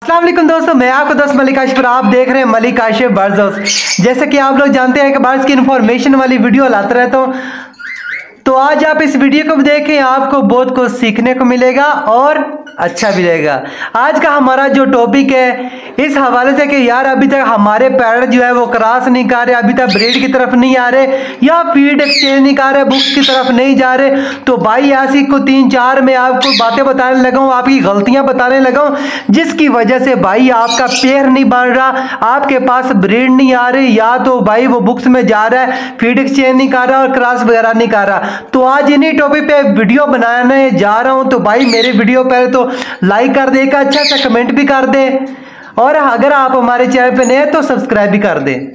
अस्सलाम वालेकुम दोस्तों, मैं आपको दोस्त मलिक आशिफ, आप देख रहे हैं मलिक आशिफ बर्ड्स हाउस। जैसे कि आप लोग जानते हैं कि बर्ड्स की इन्फॉर्मेशन वाली वीडियो लाता रहता हूँ, तो आज आप इस वीडियो को देखें, आपको बहुत कुछ सीखने को मिलेगा और अच्छा भी लगेगा। आज का हमारा जो टॉपिक है इस हवाले से कि यार अभी तक हमारे पैरट जो है वो क्रॉस नहीं कर रहे, अभी तक ब्रीड की तरफ नहीं आ रहे या फीड एक्सचेंज नहीं कर रहे, बुक्स की तरफ नहीं जा रहे। तो भाई ऐसी को 3-4 मैं आपको बातें बताने लगा हूँ, आपकी गलतियां बताने लगा हूँ, जिसकी वजह से भाई आपका पेयर नहीं बन रहा, आपके पास ब्रीड नहीं आ रही, या तो भाई वो बुक्स में जा रहा है, फीड एक्सचेंज नहीं कर रहा और क्रॉस वगैरह नहीं कर रहा। तो आज इन्हीं टॉपिक पे वीडियो बनाने जा रहा हूं। तो भाई मेरे वीडियो पर तो लाइक कर दे, एक अच्छा सा कमेंट भी कर दे, और अगर आप हमारे चैनल पे नए हैं तो सब्सक्राइब भी कर दें,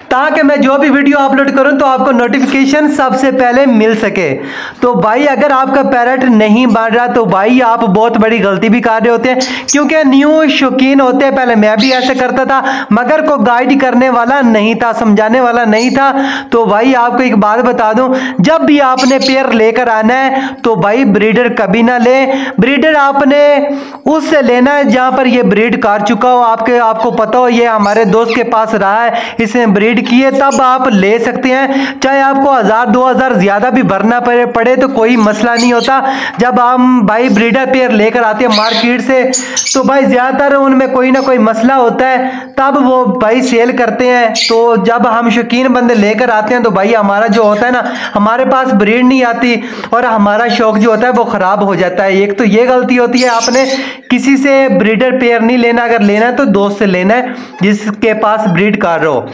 ताकि मैं जो भी वीडियो अपलोड करूं तो आपको नोटिफिकेशन सबसे पहले मिल सके। तो भाई अगर आपका पैरट नहीं बन रहा तो भाई आप बहुत बड़ी गलती भी कर रहे होते हैं, क्योंकि न्यू शौकीन होते हैं। पहले मैं भी ऐसे करता था, मगर को गाइड करने वाला नहीं था, समझाने वाला नहीं था। तो भाई आपको एक बात बता दूं, जब भी आपने पेयर लेकर आना है तो भाई ब्रीडर कभी ना ले, ब्रीडर आपने उससे लेना है जहां पर ये ब्रीड कर चुका हो, आपको पता हो ये हमारे दोस्त के पास रहा है, इसने ब्रीड किए, तब आप ले सकते हैं। चाहे आपको 1000-2000 ज्यादा भी भरना पड़े तो कोई मसला नहीं होता। जब हम भाई ब्रीडर पेयर लेकर आते हैं मार्केट से तो भाई ज्यादातर उनमें कोई ना कोई मसला होता है, तब वो भाई सेल करते हैं। तो जब हम शौकीन बंदे लेकर आते हैं तो भाई हमारा जो होता है ना, हमारे पास ब्रीड नहीं आती और हमारा शौक जो होता है वो खराब हो जाता है। एक तो ये गलती होती है, आपने किसी से ब्रीडर पेयर नहीं लेना, अगर लेना है तो दोस्त से लेना है जिसके पास ब्रीड कर रहे हो।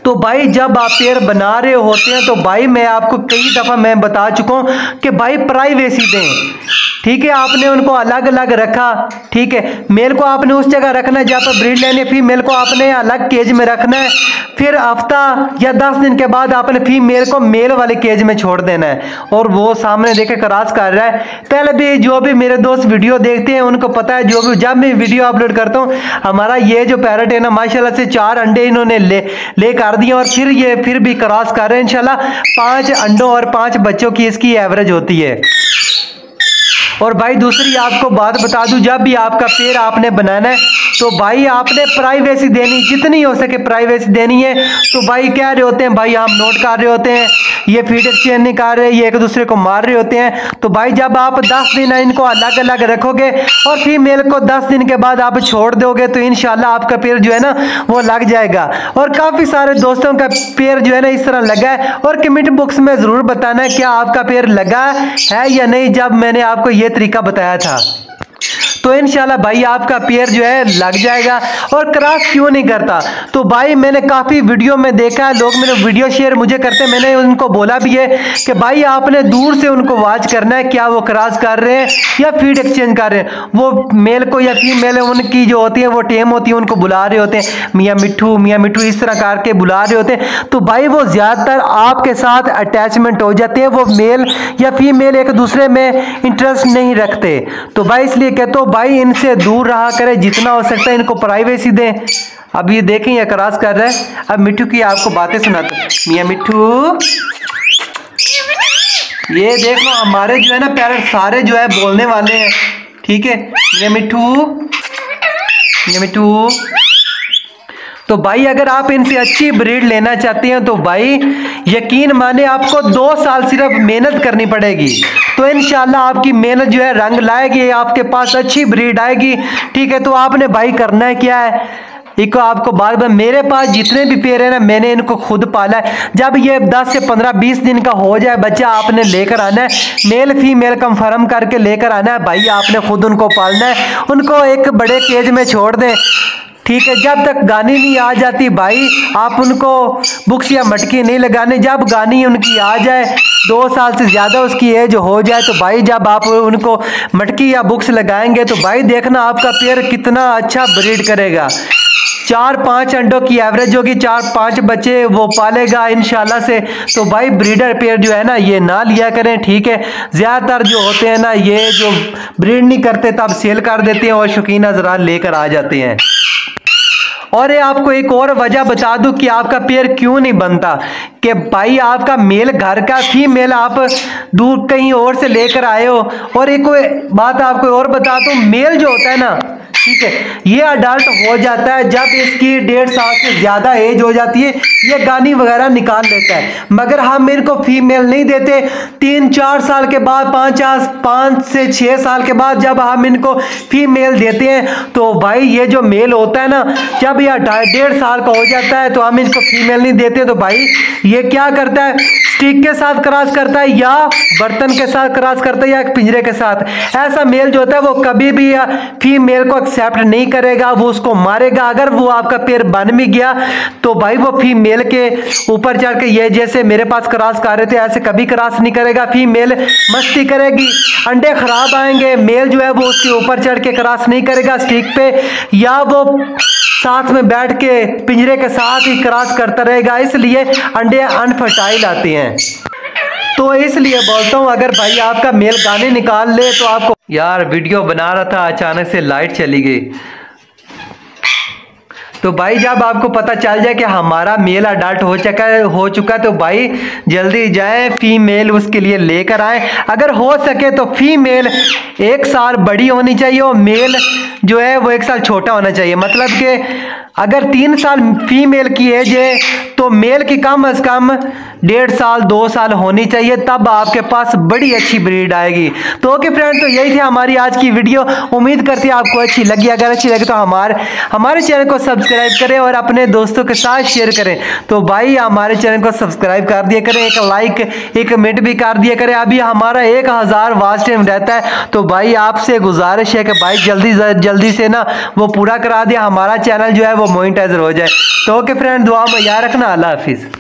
तो भाई जब आप पेयर बना रहे होते हैं तो भाई मैं आपको कई दफा मैं बता चुका हूं कि भाई प्राइवेसी दें, ठीक है। आपने उनको अलग अलग रखा, ठीक है। मेल को आपने उस जगह रखना है जहां पर ब्रीड लेनी है, फीमेल को आपने अलग केज में रखना है, फिर हफ्ता या 10 दिन के बाद आपने फीमेल को मेल वाले केज में छोड़ देना है, और वो सामने देखे क्रॉस कर रहा है। पहले भी जो भी मेरे दोस्त वीडियो देखते हैं उनको पता है, जो भी जब मैं वीडियो अपलोड करता हूँ, हमारा ये जो पैरट है ना माशाल्लाह से 4 अंडे इन्होंने ले कर दिए, और फिर भी क्रॉस कर रहे हैं। इंशाल्लाह 5 अंडों और 5 बच्चों की इसकी एवरेज होती है। और भाई दूसरी आपको बात बता दूं, जब भी आपका पेयर आपने बनाना है तो भाई आपने प्राइवेसी देनी, जितनी हो सके प्राइवेसी देनी है। तो भाई कह रहे होते हैं, भाई हम नोट कर रहे होते हैं ये फीड एक्सचेंज नहीं कर रहे, ये एक दूसरे को मार रहे होते हैं। तो भाई जब आप 10 दिन इनको अलग अलग रखोगे और फीमेल को 10 दिन के बाद आप छोड़ दोगे तो इंशाल्लाह आपका पेयर जो है ना वो लग जाएगा। और काफी सारे दोस्तों का पेयर जो है ना इस तरह लगा है, और कमेंट बॉक्स में जरूर बताना है क्या आपका पेयर लगा है या नहीं, जब मैंने आपको ये तरीका बताया था। तो इंशाल्लाह भाई आपका पेयर जो है लग जाएगा। और क्रॉस क्यों नहीं करता, तो भाई मैंने काफी वीडियो में देखा है, लोग मेरे वीडियो शेयर मुझे करते हैं, मैंने उनको बोला भी है कि भाई आपने दूर से उनको वॉच करना है, क्या वो क्रॉस कर रहे हैं या फीड एक्सचेंज कर रहे हैं। वो मेल को या फीमेल उनकी जो होती है वो टेम होती है, उनको बुला रहे होते हैं मियाँ मिट्ठू इस तरह करके बुला रहे होते हैं। तो भाई वो ज्यादातर आपके साथ अटैचमेंट हो जाते हैं, वो मेल या फीमेल एक दूसरे में इंटरेस्ट नहीं रखते। तो भाई इसलिए कहते हो भाई इनसे दूर रहा करें, जितना हो सकता है इनको प्राइवेसी दें। अब ये देखें ये क्रॉस कर रहा है। अब मिट्ठू की आपको बातें सुनाते हैं, मियाँ मिट्ठू ये देख लो, हमारे जो है ना पैरट सारे जो है बोलने वाले हैं, ठीक है। मियाँ मिट्ठू। तो भाई अगर आप इनसे अच्छी ब्रीड लेना चाहते हैं तो भाई यकीन माने आपको 2 साल सिर्फ मेहनत करनी पड़ेगी, तो इंशाल्लाह आपकी मेहनत जो है रंग लाएगी, आपके पास अच्छी ब्रीड आएगी, ठीक है। तो आपने भाई करना है क्या है, एक आपको बार बार, मेरे पास जितने भी पेयर है ना मैंने इनको खुद पाला है। जब ये 10 से 15-20 दिन का हो जाए बच्चा, आपने लेकर आना है, मेल फीमेल कंफर्म करके लेकर आना है भाई, आपने खुद उनको पालना है, उनको एक बड़े केज में छोड़ दें, ठीक है। जब तक गानी नहीं आ जाती भाई आप उनको बुक्स या मटकी नहीं लगाने, जब गानी उनकी आ जाए 2 साल से ज्यादा उसकी एज हो जाए तो भाई जब आप उनको मटकी या बुक्स लगाएंगे तो भाई देखना आपका पेयर कितना अच्छा ब्रीड करेगा। 4-5 अंडों की एवरेज होगी, 4-5 बच्चे वो पालेगा इंशाल्लाह से। तो भाई ब्रीडर पेयर जो है ना ये ना लिया करें, ठीक है। ज्यादातर जो होते हैं ना ये जो ब्रीड नहीं करते तब सेल कर देते हैं और शौकीन हज़रात लेकर आ जाते हैं। और ये आपको एक और वजह बता दूं कि आपका पेयर क्यों नहीं बनता, कि भाई आपका मेल घर का, फीमेल आप दूर कहीं और से लेकर आए हो। और एक बात आपको और बता दूं, मेल जो होता है ना ठीक है, ये अडल्ट हो जाता है जब इसकी 1.5 साल से ज्यादा एज हो जाती है, ये गानी वगैरह निकाल लेता है। मगर हम इनको फीमेल नहीं देते। 3-4 साल के बाद, 5 से 6 साल के बाद जब हम इनको फीमेल देते हैं तो भाई ये जो मेल होता है ना, जब यह 1.5 साल का हो जाता है तो हम इनको फीमेल नहीं देते। तो भाई ये क्या करता है, स्टिक के साथ क्रॉस करता है या बर्तन के साथ क्रॉस करता है या पिंजरे के साथ। ऐसा मेल जो होता है वो कभी भी फीमेल को एक्सेप्ट नहीं करेगा, वो उसको मारेगा। अगर वो आपका पेड़ बन भी गया तो भाई वो फीमेल के ऊपर चढ़ के, ये जैसे मेरे पास क्रॉस कर रहे थे, ऐसे कभी क्रॉस नहीं करेगा। फीमेल मस्ती करेगी, अंडे खराब आएंगे, मेल जो है वो उसके ऊपर चढ़ के क्रॉस नहीं करेगा स्टिक पे, या वो साथ में बैठ के पिंजरे के साथ ही क्रॉस करता रहेगा, इसलिए अंडे अनफर्टाइल आते हैं। तो इसलिए बोलता हूँ अगर भाई आपका मेल गाने निकाल ले तो आपको, यार वीडियो बना रहा था अचानक से लाइट चली गई। तो भाई जब आपको पता चल जाए कि हमारा मेल अडल्ट हो चुका है तो भाई जल्दी जाए फीमेल उसके लिए लेकर आए। अगर हो सके तो फीमेल 1 साल बड़ी होनी चाहिए और मेल जो है वो 1 साल छोटा होना चाहिए। मतलब कि अगर 3 साल फीमेल की एज है तो मेल की कम से कम 1.5 साल 2 साल होनी चाहिए, तब आपके पास बड़ी अच्छी ब्रीड आएगी। तो ओके फ्रेंड, तो यही थी हमारी आज की वीडियो। उम्मीद करती है आपको अच्छी लगी। अगर अच्छी लगी तो हमारे चैनल को सब्सक्राइब करें और अपने दोस्तों के साथ शेयर करें। तो भाई हमारे चैनल को सब्सक्राइब कर दिया करें, एक लाइक एक कमेंट भी कर दिया करें। अभी हमारा 1000 वॉच टाइम रहता है, तो भाई आपसे गुजारिश है कि भाई जल्दी से ना वो पूरा करा दिया, हमारा चैनल जो है वो मोनेटाइजर हो जाए। तो ओके फ्रेंड, दुआ में याद रखना। अल्लाह हाफिज।